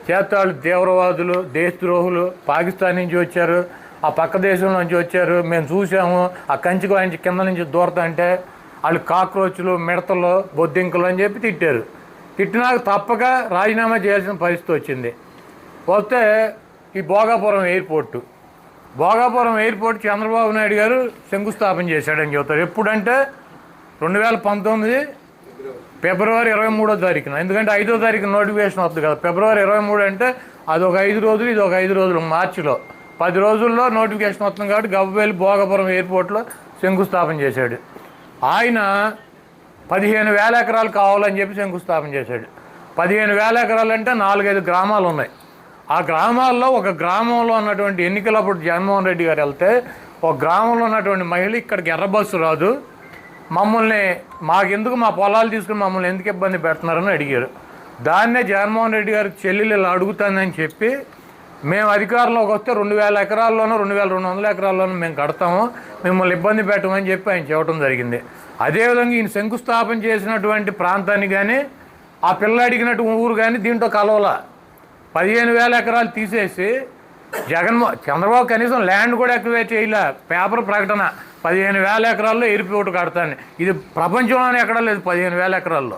చేస్తాళ్ళు తీవ్రవాదులు, దేశద్రోహులు, పాకిస్తాన్ నుంచి వచ్చారు, ఆ పక్క దేశం నుంచి వచ్చారు, మేము చూసాము, ఆ కంచి వాయించి కింద నుంచి దూరతంటే వాళ్ళు కాక్రోచ్లు, మిడతలు, బొద్దింకలు అని చెప్పి తిట్టారు. తిట్టినాక తప్పక రాజీనామా చేయాల్సిన పరిస్థితి వచ్చింది. వస్తే ఈ భోగాపురం ఎయిర్పోర్ట్ చంద్రబాబు నాయుడు గారు శంకుస్థాపన చేశాడని చెబుతారు. ఎప్పుడంటే 2019 ఫిబ్రవరి 23వ తారీఖున. ఎందుకంటే 5వ తారీఖున నోటిఫికేషన్ వస్తుంది కదా. ఫిబ్రవరి 23 అంటే అది ఒక 5 రోజులు, ఇది ఒక 5 రోజులు, మార్చిలో 10 రోజుల్లో నోటిఫికేషన్ వస్తుంది కాబట్టి గవ్వవేలి భోగాపురం ఎయిర్పోర్ట్లో శంకుస్థాపన చేశాడు. ఆయన 15,000 ఎకరాలు కావాలని చెప్పి శంకుస్థాపన చేశాడు. 15,000 ఎకరాలు అంటే 4-5 గ్రామాలు ఉన్నాయి. ఆ గ్రామాల్లో ఒక గ్రామంలో ఉన్నటువంటి ఎన్నికలప్పుడు జగన్మోహన్ రెడ్డి గారు వెళ్తే ఒక గ్రామంలో ఉన్నటువంటి మహిళ ఇక్కడికి ఎర్ర బస్సు రాదు, మమ్మల్ని మాకెందుకు మా పొలాలు తీసుకుని మమ్మల్ని ఎందుకు ఇబ్బంది పెడుతున్నారని అడిగారు. దాన్నే జగన్మోహన్ రెడ్డి గారు చెల్లెలు ఇలా అడుగుతానని చెప్పి మేము అధికారంలోకి వస్తే 2,000 ఎకరాల్లోనూ 2,200 ఎకరాల్లోనూ మేము కడతాము, మిమ్మల్ని ఇబ్బంది పెట్టమని చెప్పి ఆయన చెప్పడం జరిగింది. అదేవిధంగా ఈయన శంకుస్థాపన చేసినటువంటి ప్రాంతాన్ని కానీ ఆ పిల్ల అడిగినట్టు ఊరు కానీ దీంట్లో కలవల. 15,000 ఎకరాలు తీసేసి చంద్రబాబు కనీసం ల్యాండ్ కూడా యాక్టివేట్ చేయలే. పేపర్ ప్రకటన 15,000 ఎకరాల్లో ఎయిర్పోర్ట్ కడతాను. ఇది ప్రపంచంలోనే ఎక్కడా లేదు. 15,000 ఎకరాల్లో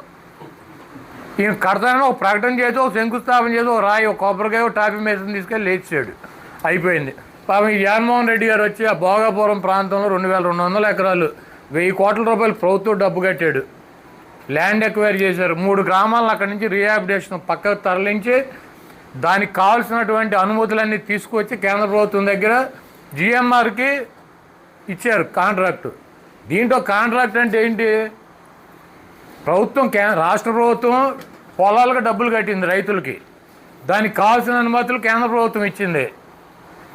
ఈయన కడతానని ఒక ప్రకటన చేసి, ఒక శంకుస్థాపన చేసి, ఒక రాయి, ఒక కొబ్బరికాయ, ఒక టాపీ మేసం తీసుకెళ్ళి లేచాడు. అయిపోయింది. పాపం ఈ జగన్మోహన్ రెడ్డి గారు వచ్చి ఆ భోగాపురం ప్రాంతంలో 2,200 ఎకరాలు 1,000 కోట్ల రూపాయలు ప్రభుత్వం డబ్బు కట్టాడు. ల్యాండ్ ఎక్వైర్ చేశారు. 3 గ్రామాలను అక్కడి నుంచి రీహాబిలిటేషన్ పక్కకు తరలించి దానికి కావాల్సినటువంటి అనుమతులన్నీ తీసుకొచ్చి కేంద్ర ప్రభుత్వం దగ్గర జిఎంఆర్కి ఇచ్చారు కాంట్రాక్టు. దీంట్లో కాంట్రాక్ట్ అంటే ఏంటి? ప్రభుత్వం రాష్ట్ర ప్రభుత్వం పొలాలకు డబ్బులు కట్టింది రైతులకి, దానికి కావాల్సిన అనుమతులు కేంద్ర ప్రభుత్వం ఇచ్చింది.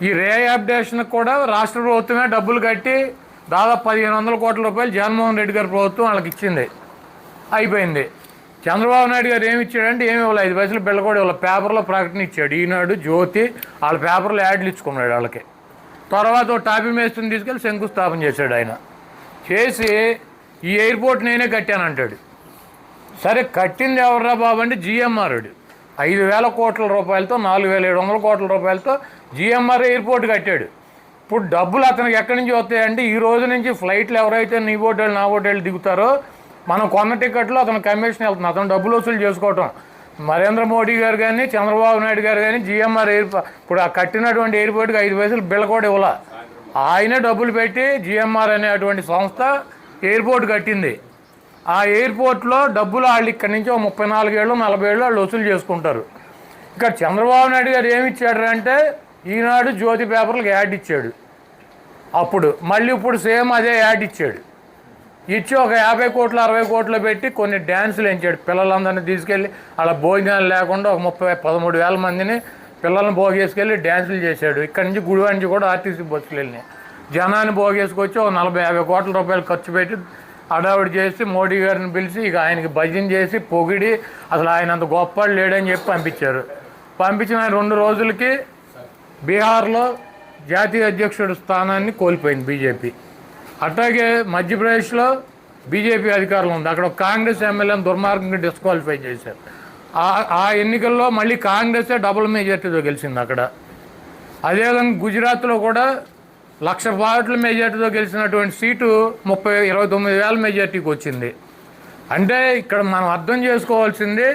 ఈ రీహాబిలిటేషన్కి కూడా రాష్ట్ర ప్రభుత్వమే డబ్బులు కట్టి దాదాపు 1,500 కోట్ల రూపాయలు జగన్మోహన్ రెడ్డి గారి ప్రభుత్వం వాళ్ళకి ఇచ్చింది. అయిపోయింది. చంద్రబాబు నాయుడు గారు ఏమి ఇచ్చాడంటే ఏమి ఇవ్వాలి, 5 పైసలు బిళ్ళ కూడా ఇవ్వాలి. పేపర్లో ప్రకటన ఇచ్చాడు. ఈనాడు, జ్యోతి వాళ్ళ పేపర్లో యాడ్లు ఇచ్చుకున్నాడు వాళ్ళకి. తర్వాత టాపీ మేస్త్రిని తీసుకెళ్ళి శంకుస్థాపన చేశాడు. ఆయన చేసి ఈ ఎయిర్పోర్ట్ నేనే కట్టానంటాడు. సరే, కట్టింది ఎవర్రా బాబు అంటే జిఎంఆర్. 5,000 కోట్ల రూపాయలతో 4,700 కోట్ల రూపాయలతో జిఎంఆర్ ఎయిర్పోర్ట్ కట్టాడు. ఇప్పుడు డబ్బులు అతనికి ఎక్కడి నుంచి వస్తాయంటే ఈ రోజు నుంచి ఫ్లైట్లు ఎవరైతే నీ ఓటేళ్ళు నా ఓటేళ్ళు దిగుతారో మనం కొన్న టికెట్లో అతను కమిషన్ వెళ్తుంది. అతను డబ్బులు వసూలు చేసుకోవటం. నరేంద్ర మోడీ గారు కానీ చంద్రబాబు నాయుడు గారు కానీ జిఎంఆర్ ఇప్పుడు ఆ కట్టినటువంటి ఎయిర్పోర్ట్కి 5 పైసలు బిళ్ళ కూడా ఇవ్వాల. ఆయనే డబ్బులు పెట్టి జిఎంఆర్ అనేటువంటి సంస్థ ఎయిర్పోర్ట్ కట్టింది. ఆ ఎయిర్పోర్ట్లో డబ్బులు వాళ్ళు ఇక్కడి నుంచి 34 ఏళ్ళు 40 ఏళ్ళు వాళ్ళు వసూలు చేసుకుంటారు. ఇక్కడ చంద్రబాబు నాయుడు గారు ఏమి ఇచ్చాడు అంటే ఈనాడు, జ్యోతి పేపర్లకు యాడ్ ఇచ్చాడు. అప్పుడు మళ్ళీ ఇప్పుడు సేమ్ అదే యాడ్ ఇచ్చాడు. ఇచ్చి ఒక 50 కోట్లు 60 కోట్లు పెట్టి కొన్ని డ్యాన్సులు ఎంచాడు. పిల్లలందరినీ తీసుకెళ్ళి అలా భోజనాలు లేకుండా ఒక 13,000 మందిని పిల్లల్ని భోగేసుకెళ్ళి డ్యాన్సులు చేశాడు. ఇక్కడి నుంచి గుడివాడ నుంచి కూడా ఆర్టీసీ బస్సులు వెళ్ళినాయి. జనాన్ని భోగేసుకొచ్చి ఒక 40-50 కోట్ల రూపాయలు ఖర్చు పెట్టి అడావిడి చేసి మోడీ గారిని పిలిచి ఇక ఆయనకి భజన చేసి పొగిడి అసలు ఆయన అంత గొప్పవాడు లేడని చెప్పి పంపించారు. పంపించిన 2 రోజులకి బీహార్లో జాతీయ అధ్యక్షుడు స్థానాన్ని కోల్పోయింది బీజేపీ. అట్లాగే మధ్యప్రదేశ్లో బీజేపీ అధికారంలో ఉంది. అక్కడ కాంగ్రెస్ ఎమ్మెల్యేని దుర్మార్గంగా డిస్క్వాలిఫై చేశారు. ఆ ఎన్నికల్లో మళ్ళీ కాంగ్రెసే డబుల్ మెజార్టీతో గెలిచింది అక్కడ. అదేవిధంగా గుజరాత్లో కూడా 1,00,000 ఓట్ల మెజార్టీతో గెలిచినటువంటి సీటు 29,000 మెజార్టీకి వచ్చింది. అంటే ఇక్కడ మనం అర్థం చేసుకోవాల్సింది,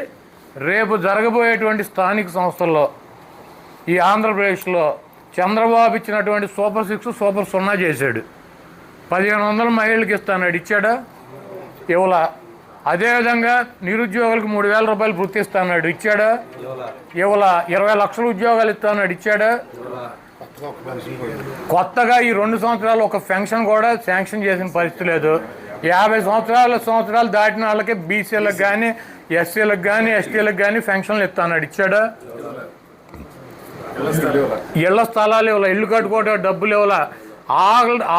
రేపు జరగబోయేటువంటి స్థానిక సంస్థల్లో ఈ ఆంధ్రప్రదేశ్లో చంద్రబాబు ఇచ్చినటువంటి సూపర్ 6 సూపర్ 0 చేశాడు. 1,500 మహిళలకు ఇస్తాడు, ఇచ్చాడా? ఇవ్వలా. అదేవిధంగా నిరుద్యోగులకు 3,000 రూపాయలు వృత్తి ఇస్తాడు, ఇచ్చాడా? ఇవ్వలా. 20 లక్షల ఉద్యోగాలు ఇస్తాడు, ఇచ్చాడా? కొత్తగా ఈ 2 సంవత్సరాలు ఒక పెన్షన్ కూడా శాంక్షన్ చేసిన పరిస్థితి లేదు. 50 సంవత్సరాలు దాటిన వాళ్ళకి బీసీలకు కానీ ఎస్సీలకు కానీ ఎస్టీలకు కానీ పెన్షన్లు ఇస్తాడు, ఇచ్చాడా? ఇళ్ల స్థలాలు ఇవ్వాల, ఇల్లు కట్టుకోవడం డబ్బులు ఇవ్వాల.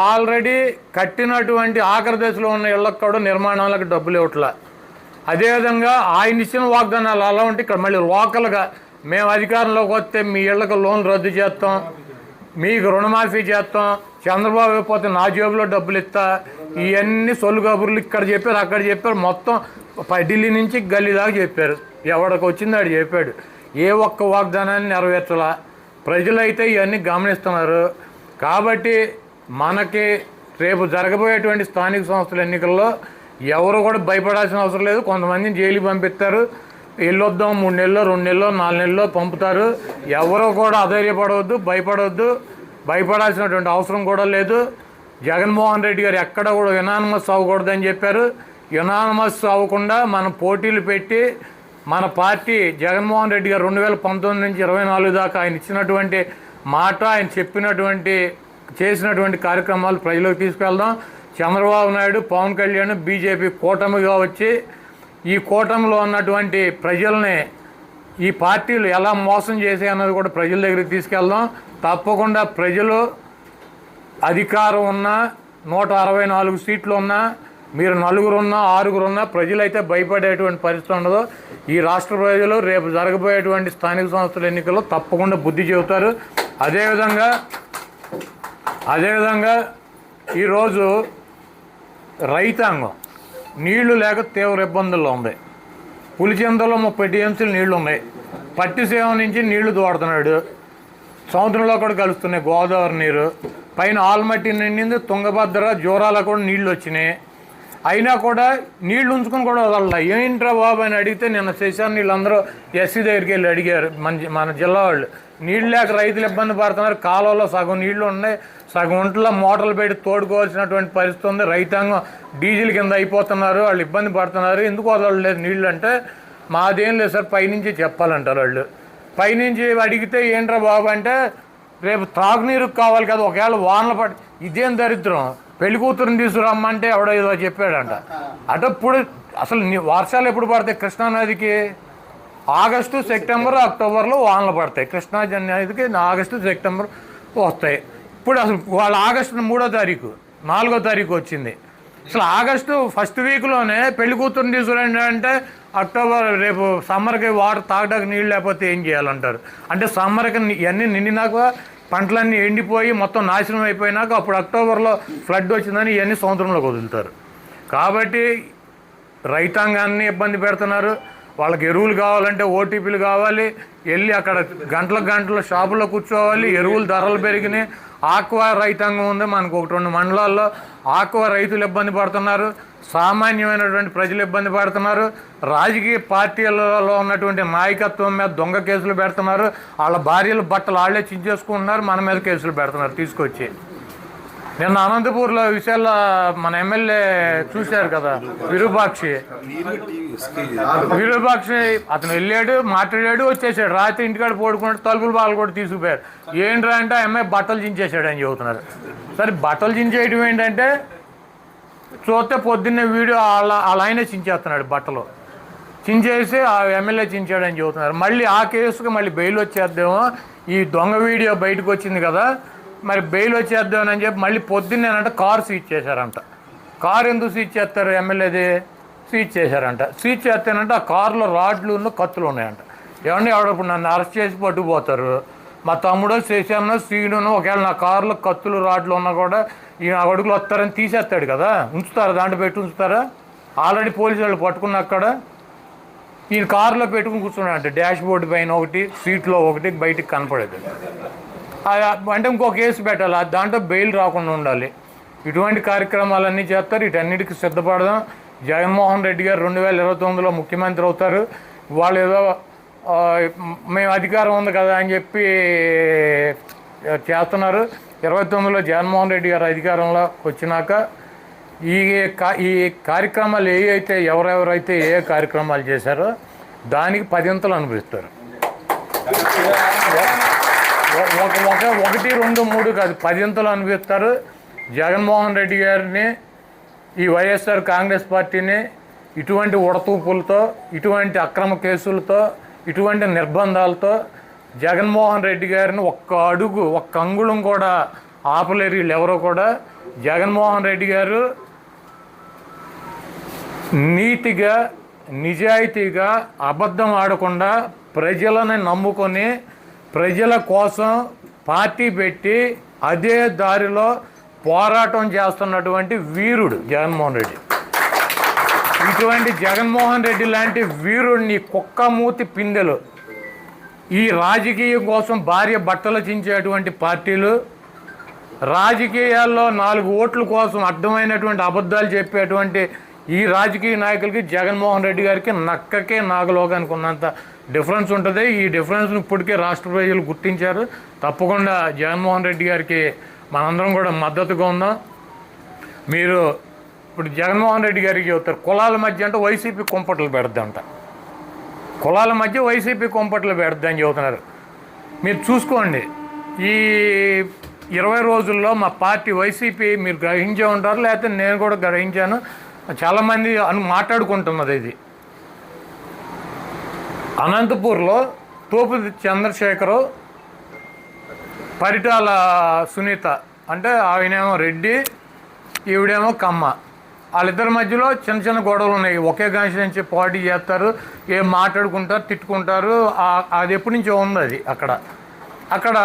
ఆల్రెడీ కట్టినటువంటి ఆఖరి దశలో ఉన్న ఇళ్లకు కూడా నిర్మాణాలకు డబ్బులు ఇవ్వట్లా. అదేవిధంగా ఆయన ఇచ్చిన వాగ్దానాలు అలా ఉంటే ఇక్కడ మళ్ళీ లోకల్గా మేము అధికారంలోకి వస్తే మీ ఇళ్లకు లోన్లు రద్దు చేస్తాం, మీకు రుణమాఫీ చేస్తాం, చంద్రబాబు అయిపోతే నా జేబులో డబ్బులు ఇస్తా, ఇవన్నీ సొల్లు కబుర్లు ఇక్కడ చెప్పారు అక్కడ చెప్పారు. మొత్తం ఢిల్లీ నుంచి గల్లీ దాకా చెప్పారు. ఎవడికి వచ్చింది ఆడు చెప్పాడు. ఏ ఒక్క వాగ్దానాన్ని నెరవేర్చలా. ప్రజలైతే ఇవన్నీ గమనిస్తున్నారు. కాబట్టి మనకి రేపు జరగబోయేటువంటి స్థానిక సంస్థల ఎన్నికల్లో ఎవరు కూడా భయపడాల్సిన అవసరం లేదు. కొంతమందిని జైలుకి పంపిస్తారు, వెళ్ళొద్దాం 3 నెలల్లో 2 నెలల్లో 4 నెలల్లో పంపుతారు. ఎవరో కూడా అధైర్యపడవద్దు, భయపడాల్సినటువంటి అవసరం కూడా లేదు. జగన్మోహన్ రెడ్డి గారు ఎక్కడ కూడా యునానిమస్ అవ్వకూడదని చెప్పారు. యునానిమస్ అవ్వకుండా మనం పోటీలు పెట్టి మన పార్టీ జగన్మోహన్ రెడ్డి గారు 2019 నుంచి 24 దాకా ఆయన ఇచ్చినటువంటి మాట, ఆయన చెప్పినటువంటి చేసినటువంటి కార్యక్రమాలు ప్రజలకు తీసుకెళ్దాం. చంద్రబాబు నాయుడు, పవన్ కళ్యాణ్, బీజేపీ కూటమిగా వచ్చి ఈ కూటమిలో ఉన్నటువంటి ప్రజల్ని ఈ పార్టీలు ఎలా మోసం చేసాయి అన్నది కూడా ప్రజల దగ్గరికి తీసుకెళ్దాం. తప్పకుండా ప్రజలు అధికారం ఉన్నా 164 సీట్లు ఉన్నా మీరు 4 ఉన్నా 6 ఉన్నా ప్రజలైతే భయపడేటువంటి పరిస్థితి ఉండదు. ఈ రాష్ట్ర ప్రజలు రేపు జరగబోయేటువంటి స్థానిక సంస్థల ఎన్నికల్లో తప్పకుండా బుద్ధి చెబుతారు. అదేవిధంగా ఈరోజు రైతాంగం నీళ్లు లేక తీవ్ర ఇబ్బందుల్లో ఉంది. పులిచెందలో 30 టీఎంసీలు నీళ్లు ఉన్నాయి. పట్టిసీమ నుంచి నీళ్లు తోడుతున్నాడు, సముద్రంలో కూడా కలుస్తున్నాయి గోదావరి నీరు. పైన ఆల్మట్టి నిండింది, తుంగభద్ర, జోరాల కూడా నీళ్లు వచ్చినాయి. అయినా కూడా నీళ్లు ఉంచుకొని కూడా వదల. ఏంట్రా బాబు అని అడిగితే నిన్న శశాన్ని వీళ్ళందరూ ఎస్సీ దగ్గరికి వెళ్ళి అడిగారు. మన జిల్లా వాళ్ళు నీళ్ళు లేక రైతులు ఇబ్బంది పడుతున్నారు. కాలువలో సగం నీళ్లు ఉన్నాయి, సగం ఒంట్లో మోటార్లు పెట్టి తోడుకోవాల్సినటువంటి పరిస్థితి ఉంది. రైతాంగం డీజిల్ కింద అయిపోతున్నారు, వాళ్ళు ఇబ్బంది పడుతున్నారు. ఎందుకు వదలలేదు నీళ్ళు అంటే మాదేం లేదు సార్, పైనుంచి చెప్పాలంటారు వాళ్ళు. పైనుంచి అడిగితే ఏంట్రా బాబు అంటే రేపు తాగునీరు కావాలి కదా, ఒకవేళ వానలు పడి ఇదేం దరిద్రం, పెళ్లి కూతురుని తీసుకురమ్మంటే ఎవడో ఏదో చెప్పాడంట. అటప్పుడు అసలు వర్షాలు ఎప్పుడు పడతాయి కృష్ణానదికి? ఆగస్టు, సెప్టెంబర్, అక్టోబర్లో వానలు పడతాయి. కృష్ణా నదికి ఆగస్టు, సెప్టెంబర్ వస్తాయి. ఇప్పుడు అసలు వాళ్ళ ఆగస్టు 3వ తారీఖు 4వ తారీఖు వచ్చింది. అసలు ఆగస్టు ఫస్ట్ వీక్లోనే పెళ్లి కూతురుని తీసుకురండి అంటే అక్టోబర్ రేపు సమ్మర్కి వాటర్ తాగడానికి నీళ్ళు లేకపోతే ఏం చేయాలంటారు. అంటే సమ్మర్కి ఇవన్నీ నిండినాక పంటలన్నీ ఎండిపోయి మొత్తం నాశనం అయిపోయినాక అప్పుడు అక్టోబర్లో ఫ్లడ్ వచ్చిందని ఇవన్నీ సముద్రంలోకి వదులుతారు. కాబట్టి రైతాంగాన్ని ఇబ్బంది పెడుతున్నారు. వాళ్ళకి ఎరువులు కావాలంటే ఓటీపీలు కావాలి, వెళ్ళి అక్కడ గంటల షాపులో కూర్చోవాలి. ఎరువుల ధరలు పెరిగినాయి. ఆక్వా రైతాంగం ఉంది మనకు 1-2 మండలాల్లో. ఆక్వా రైతులు ఇబ్బంది పడుతున్నారు, సామాన్యమైనటువంటి ప్రజలు ఇబ్బంది పడుతున్నారు. రాజకీయ పార్టీలలో ఉన్నటువంటి నాయకత్వం మీద దొంగ కేసులు పెడుతున్నారు. వాళ్ళ భార్యలు బట్టలు వాళ్ళే చించేసుకుంటున్నారు, మన మీద కేసులు పెడుతున్నారు తీసుకొచ్చి. నిన్న అనంతపూర్లో విషయాల్లో మన ఎమ్మెల్యే చూశారు కదా, విరూపాక్షి అతను వెళ్ళాడు, మాట్లాడాడు, వచ్చేసాడు. రాత్రి ఇంటికాడ పడుకున్నాడు, తలుపులు బాగా కూడా తీసుకుపోయారు. ఏంట్రా అంటే ఆ అమ్మాయి బట్టలు చించేశాడు అని చెబుతున్నారు. సరే బట్టలు చించేయడం ఏంటంటే చూస్తే పొద్దున్నే వీడియో వాళ్ళ ఆయనే చించేస్తున్నాడు, బట్టలు చించేసి ఆ ఎమ్మెల్యే చించాడని చెబుతున్నారు. మళ్ళీ ఆ కేసుకి మళ్ళీ బెయిల్ వచ్చేద్దామో, ఈ దొంగ వీడియో బయటకు వచ్చింది కదా, మరి బెయిల్ వచ్చేద్దామని చెప్పి మళ్ళీ పొద్దున్నేనంటే కారు సీజ్ చేశారంట. కారు ఎందుకు సీజ్ చేస్తారు, ఎమ్మెల్యేది సీజ్ చేశారంట. సీజ్ చేస్తేనంటే ఆ కారులో రాడ్లు కత్తులు ఉన్నాయంట. ఏమంటే ఇప్పుడు నన్ను అరెస్ట్ చేసి పట్టుకుపోతారు. మా తమ్ముడో శశాన్నో శ్రీనునో ఒకవేళ నా కారులో కత్తులు రాడ్లు ఉన్నా కూడా ఈయన అడుగులు వస్తారని తీసేస్తాడు కదా, ఉంచుతారా, దాంట్లో పెట్టి ఉంచుతారా? ఆల్రెడీ పోలీసు వాళ్ళు పట్టుకున్నాక ఈయన కారులో పెట్టుకుని కూర్చున్నాడంట. డాష్ బోర్డు పైన ఒకటి, సీట్లో ఒకటి, బయటికి కనపడేది. అంటే ఇంకో కేసు పెట్టాలి, దాంట్లో బెయిల్ రాకుండా ఉండాలి. ఇటువంటి కార్యక్రమాలన్నీ చేస్తారు. వీటన్నిటికీ సిద్ధపడదాం. జగన్మోహన్ రెడ్డి గారు 2029లో ముఖ్యమంత్రి అవుతారు. వాళ్ళు ఏదో మేము అధికారం ఉంది కదా అని చెప్పి చేస్తున్నారు. 29లో జగన్మోహన్ రెడ్డి గారు అధికారంలో వచ్చినాక ఈ కార్యక్రమాలు ఎవరెవరైతే ఏ కార్యక్రమాలు చేశారో దానికి 10 అనుభవిస్తారు. 1, 2, 3 కాదు, 10 అనుభవిస్తారు. జగన్మోహన్ రెడ్డి గారిని, ఈ వైఎస్ఆర్ కాంగ్రెస్ పార్టీని ఇటువంటి ఉడతూపులతో, ఇటువంటి అక్రమ కేసులతో, ఇటువంటి నిర్బంధాలతో జగన్మోహన్ రెడ్డి గారిని ఒక్క అంగుళం కూడా ఆపలేరు వీళ్ళు ఎవరో కూడా. జగన్మోహన్ రెడ్డి గారు నీతిగా, నిజాయితీగా, అబద్ధం ఆడకుండా ప్రజలను నమ్ముకొని ప్రజల కోసం పార్టీ పెట్టి అదే దారిలో పోరాటం చేస్తున్నటువంటి వీరుడు జగన్మోహన్ రెడ్డి. ఇటువంటి జగన్మోహన్ రెడ్డి లాంటి వీరుడిని కుక్కమూతి పిందెలు ఈ రాజకీయం కోసం భార్య బట్టలు చించేటువంటి పార్టీలు, రాజకీయాల్లో 4 ఓట్ల కోసం అడ్డమైనటువంటి అబద్ధాలు చెప్పేటువంటి ఈ రాజకీయ నాయకులకి జగన్మోహన్ రెడ్డి గారికి నక్కకే నాగలోకానికి ఉన్నంత డిఫరెన్స్ ఉంటుంది. ఈ డిఫరెన్స్ను ఇప్పటికే రాష్ట్ర ప్రజలు గుర్తించారు. తప్పకుండా జగన్మోహన్ రెడ్డి గారికి మనందరం కూడా మద్దతుగా ఉందాం. మీరు ఇప్పుడు జగన్మోహన్ రెడ్డి గారికి చెబుతారు కులాల మధ్య అంటే వైసీపీ కుంపట్లు పెడద్దంట, కులాల మధ్య వైసీపీ కుంపట్లు పెడద్దని చెబుతున్నారు. మీరు చూసుకోండి, ఈ 20 రోజుల్లో మా పార్టీ వైసీపీ మీరు గ్రహించే ఉంటారు, లేకపోతే నేను కూడా గ్రహించాను, చాలామంది మాట్లాడుకుంటున్నది. ఇది అనంతపూర్లో తోపు చంద్రశేఖరు, పరిటాల సునీత, అంటే ఆయనేమో రెడ్డి, ఈవిడేమో కమ్మ, వాళ్ళిద్దరి మధ్యలో చిన్న చిన్న గొడవలు ఉన్నాయి. ఒకే కాన్స్టిట్యుయెన్సీ పోటీ చేస్తారు, ఏం మాట్లాడుకుంటారు, తిట్టుకుంటారు. అది ఎప్పటి నుంచో ఉంది. అది అక్కడ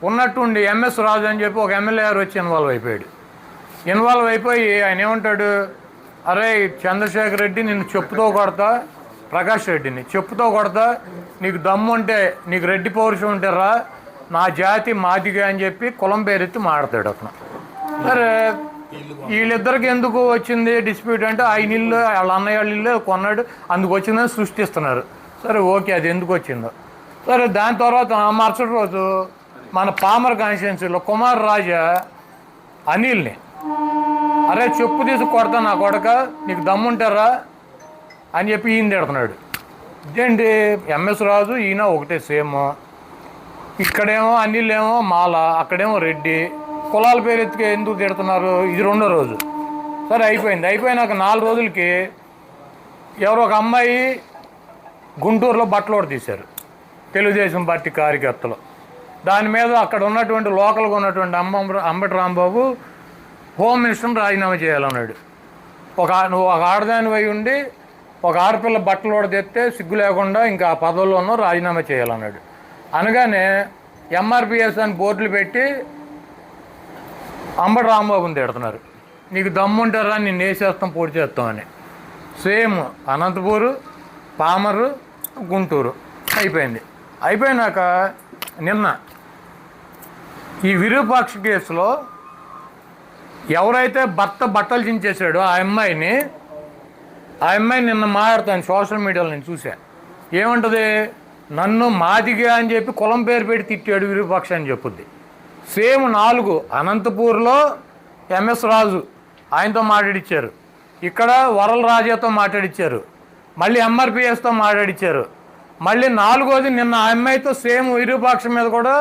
ఉన్నట్టుండి ఎంఎస్ రాజు అని చెప్పి ఒక ఎమ్మెల్యే గారు వచ్చి ఇన్వాల్వ్ అయిపోయి ఆయన ఏమంటాడు, అరే చంద్రశేఖర్ రెడ్డి నిన్ను చెప్పుతో కొడతా, ప్రకాష్ రెడ్డిని చెప్పుతో కొడతా, నీకు దమ్ము ఉంటే, నీకు రెడ్డి పౌరుషం ఉంటే రా, నా జాతి మాదిగా అని చెప్పి కులం పేరెత్తి మాడతాడు అతను. సరే వీళ్ళిద్దరికి ఎందుకు వచ్చింది డిస్ప్యూట్ అంటే ఆయన ఇల్లు వాళ్ళ అన్నయ్య వాళ్ళ ఇల్లు కొన్నాడు, అందుకు వచ్చిందని సృష్టిస్తున్నారు. సరే ఓకే, అది ఎందుకు వచ్చిందో సరే. దాని తర్వాత మరుసటి రోజు మన పామర్ కాన్స్టిట్యున్సీలో కుమార్ రాజా అనిల్ని, అరే చెప్పు తీసి కొడతా నా కొడక, నీకు దమ్ముంటారా అని చెప్పి ఈయన తిడుతున్నాడు. ఇదేంటి ఎంఎస్ రాజు ఈయన ఒకటే సేమ్, ఇక్కడేమో అనిల్ ఏమో మాల, అక్కడేమో రెడ్డి, కులాల పేరు ఎత్తుకే ఎందుకు తిడుతున్నారు? ఇది 2వ రోజు. సరే అయిపోయినాక 4 రోజులకి ఎవరో ఒక అమ్మాయి గుంటూరులో బట్టలు తీశారు తెలుగుదేశం పార్టీ కార్యకర్తలు. దాని మీద అక్కడ ఉన్నటువంటి లోకల్గా ఉన్నటువంటి అంబటి రాంబాబు హోమ్ మినిస్టర్ని రాజీనామా చేయాలన్నాడు. నువ్వు ఒక ఆడదాని అయి ఉండి ఒక ఆడపిల్ల బట్టలు తెస్తే సిగ్గు లేకుండా ఇంకా ఆ పదవుల్లోనూ రాజీనామా చేయాలన్నాడు. అనగానే ఎంఆర్పిఎస్ అని బోర్డులు పెట్టి అంబటి రాంబాబుని తిడుతున్నారు, నీకు దమ్ముంటారా నిన్ను వేసేస్తాం పొడి చేస్తామని. సేమ్ అనంతపూరు, పామరు, గుంటూరు అయిపోయినాక నిన్న ఈ విరూపాక్ష కేసులో ఎవరైతే భర్త బట్టలు చించేశాడో ఆ అమ్మాయి నిన్న మాట్లాడుతాను సోషల్ మీడియాలో నేను చూసా. ఏమంటుంది, నన్ను మాదిగా అని చెప్పి కులం పేరు పెట్టి తిట్టాడు విరూపాక్ష అని చెప్పుద్ది. సేమ్ 4 అనంతపూర్లో ఎంఎస్ రాజు ఆయనతో మాట్లాడిచ్చారు, ఇక్కడ వరల రాజాతో మాట్లాడిచ్చారు, మళ్ళీ ఎంఆర్పిఎస్తో మాట్లాడిచ్చారు, మళ్ళీ 4వది నిన్న ఆ అమ్మాయితో సేమ్ విరూపాక్ష మీద కూడా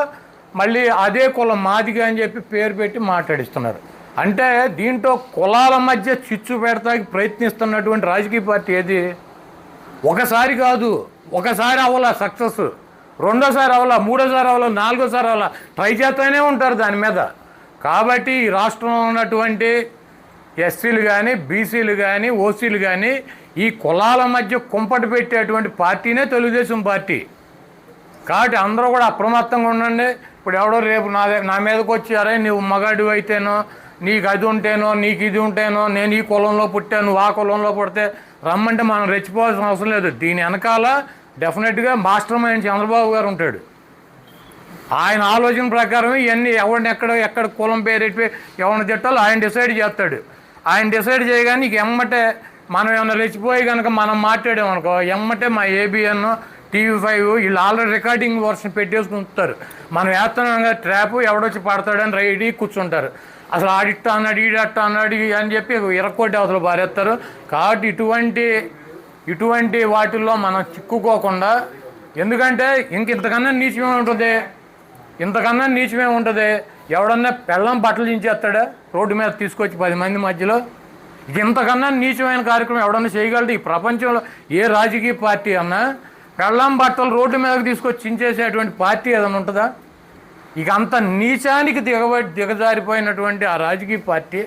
మళ్ళీ అదే కులం మాదిగా అని చెప్పి పేరు పెట్టి మాట్లాడిస్తున్నారు. అంటే దీంట్లో కులాల మధ్య చిచ్చు పెడతానికి ప్రయత్నిస్తున్నటువంటి రాజకీయ పార్టీ ఏది? ఒకసారి కాదు, ఒకసారి అవ్వాల సక్సెస్, 2వసారి అవ్వాల, 3వసారి అవ్వాల, 4వసారి అవ్వాల, ట్రై చేస్తూనే ఉంటారు దాని మీద. కాబట్టి ఈ రాష్ట్రంలో ఉన్నటువంటి ఎస్సీలు కానీ, బీసీలు కానీ, ఓసీలు కానీ ఈ కులాల మధ్య కుంపటి పెట్టేటువంటి పార్టీనే తెలుగుదేశం పార్టీ. కాబట్టి అందరూ కూడా అప్రమత్తంగా ఉండండి. ఇప్పుడు ఎవడో రేపు నా మీదకి వచ్చి, అరే నువ్వు మగాడు అయితేనో, నీకు అది ఉంటేనో, నీకు ఇది ఉంటేనో, నేను ఈ కులంలో పుట్టాను, నువ్వు ఆ కులంలో పుడితే రమ్మంటే మనం రెచ్చిపోవాల్సిన అవసరం లేదు. దీని వెనకాల డెఫినెట్గా మాస్టర్ మైండ్ చంద్రబాబు గారు ఉంటాడు. ఆయన ఆలోచన ప్రకారం ఇవన్నీ ఎవరిని ఎక్కడ కులం పేరెట్టి ఎవరిని తిట్టాలో ఆయన డిసైడ్ చేస్తాడు. ఆయన డిసైడ్ చేయగానే నీకు ఎమ్మటే మనం ఏమన్నా రెచ్చిపోయి కనుక మనం మాట్లాడామనుకో, ఎమ్మటే మా ఏబిఎన్, TV5 వీళ్ళు ఆల్రెడీ రికార్డింగ్ వర్షన్ పెట్టేసి ఉంచుతారు. మనం వేస్తున్నాం కదా ట్రాప్, ఎవడొచ్చి పడతాడని రెడీ కూర్చుంటారు. అసలు ఆడిట్ట అన్నాడు, ఈడట్ట అన్నాడు అని చెప్పి ఇరక్కోటి అవతల పారేస్తారు. కాబట్టి ఇటువంటి వాటిల్లో మనం చిక్కుకోకుండా, ఎందుకంటే ఇంతకన్నా నీచమే ఉంటుంది. ఎవడన్నా పెళ్ళం బట్టలు చించేస్తాడా రోడ్డు మీద తీసుకొచ్చి 10 మంది మధ్యలో? ఇంతకన్నా నీచమైన కార్యక్రమం ఎవడన్నా చేయగలడు ఈ ప్రపంచంలో? ఏ రాజకీయ పార్టీ అన్నా పెళ్ళం బట్టలు రోడ్డు మీదకి తీసుకొచ్చి చించేసేటువంటి పార్టీ ఏదైనా ఉంటుందా? ఇక అంత నీచానికి దిగజారిపోయినటువంటి ఆ రాజకీయ పార్టీ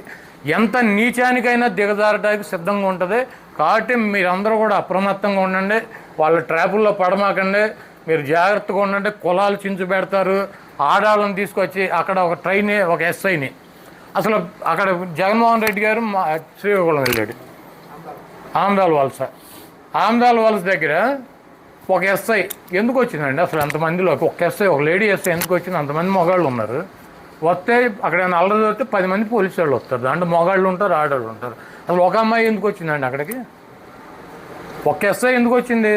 ఎంత నీచానికైనా దిగజారడానికి సిద్ధంగా ఉంటుంది. కాబట్టి మీరందరూ కూడా అప్రమత్తంగా ఉండండి, వాళ్ళ ట్రాపుల్లో పడమాకండి, మీరు జాగ్రత్తగా ఉండండి. కులాలు చించు పెడతారు, ఆడాళ్ళని తీసుకొచ్చి అక్కడ ఒక ఎస్ఐని అసలు అక్కడ జగన్మోహన్ రెడ్డి గారు శ్రీకాకుళం వెళ్ళాడు, ఆమ్దాల్ వలస దగ్గర ఒక ఎస్ఐ ఎందుకు వచ్చిందండి అసలు అంతమందిలో ఒక ఎస్ఐ ఒక లేడీ ఎస్ఐ ఎందుకు వచ్చింది? అంతమంది మగాళ్ళు ఉన్నారు. వస్తే అక్కడ అల్లరి వస్తే 10 మంది పోలీసు వాళ్ళు వస్తారు. దాంట్లో మగాళ్ళు ఉంటారు, ఆడవాళ్ళు ఉంటారు. అసలు ఒక అమ్మాయి ఎందుకు వచ్చిందండి అక్కడికి? ఒక ఎస్ఐ ఎందుకు వచ్చింది?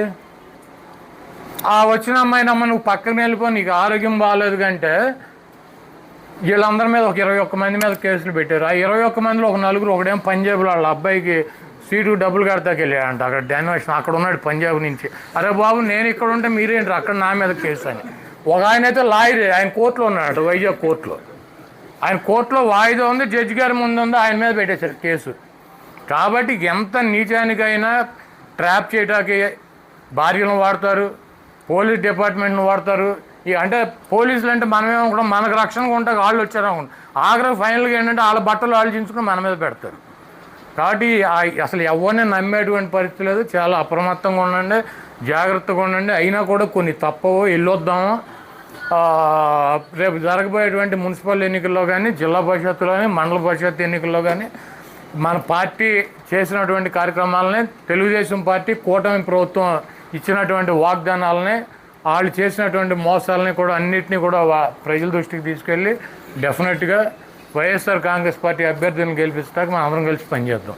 ఆ వచ్చిన అమ్మాయిని అమ్మ నువ్వు పక్కన వెళ్ళిపో, నీకు ఆరోగ్యం బాగాలేదు కంటే వీళ్ళందరి మీద ఒక 21 మంది మీద కేసులు పెట్టారు. ఆ 21 మందిలో ఒక నలుగురు, ఒకడేం పంజాబ్లో వాళ్ళ అబ్బాయికి సీటు డబ్బులు కడతాకి వెళ్ళాడంట. అక్కడ డాన్వేషన్ అక్కడ ఉన్నాడు పంజాబ్ నుంచి. అరే బాబు నేను ఇక్కడ ఉంటే మీరేంటి అక్కడ నా మీద కేసు అని. ఒక ఆయన అయితే లాయర్, ఆయన కోర్టులో ఉన్నాడు, వైజాగ్ కోర్టులో. ఆయన కోర్టులో వాయిదా ఉంది, జడ్జి గారి ముందు ఉంది, ఆయన మీద పెట్టేశారు కేసు. కాబట్టి ఎంత నీచానికైనా ట్రాప్ చేయడానికి భార్యలను వాడతారు, పోలీస్ డిపార్ట్మెంట్ను వాడతారు. అంటే పోలీసులు అంటే మనమేమనుకుంటాం మనకు రక్షణగా ఉంటాక వాళ్ళు వచ్చారనుకుంటాం. ఆఖరికి ఫైనల్గా ఏంటంటే వాళ్ళ బట్టలు ఆలోచించుకుని మన మీద పెడతారు. కాబట్టి అసలు ఎవరిని నమ్మేటువంటి పరిస్థితి లేదు. చాలా అప్రమత్తంగా ఉండండి, జాగ్రత్తగా ఉండండి. అయినా కూడా కొన్ని తప్పవు, వెళ్ళొద్దాము. రేపు జరగబోయేటువంటి మున్సిపల్ ఎన్నికల్లో కానీ, జిల్లా పరిషత్తులో కానీ, మండల పరిషత్ ఎన్నికల్లో కానీ మన పార్టీ చేసినటువంటి కార్యక్రమాలని, తెలుగుదేశం పార్టీ కూటమి ప్రభుత్వం ఇచ్చినటువంటి వాగ్దానాలని, వాళ్ళు చేసినటువంటి మోసాలని కూడా అన్నింటినీ కూడా ప్రజల దృష్టికి తీసుకెళ్ళి డెఫినెట్గా వైఎస్ఆర్ కాంగ్రెస్ పార్టీ అభ్యర్థులను గెలిపిస్తాక మనం అందరం కలిసి పనిచేద్దాం.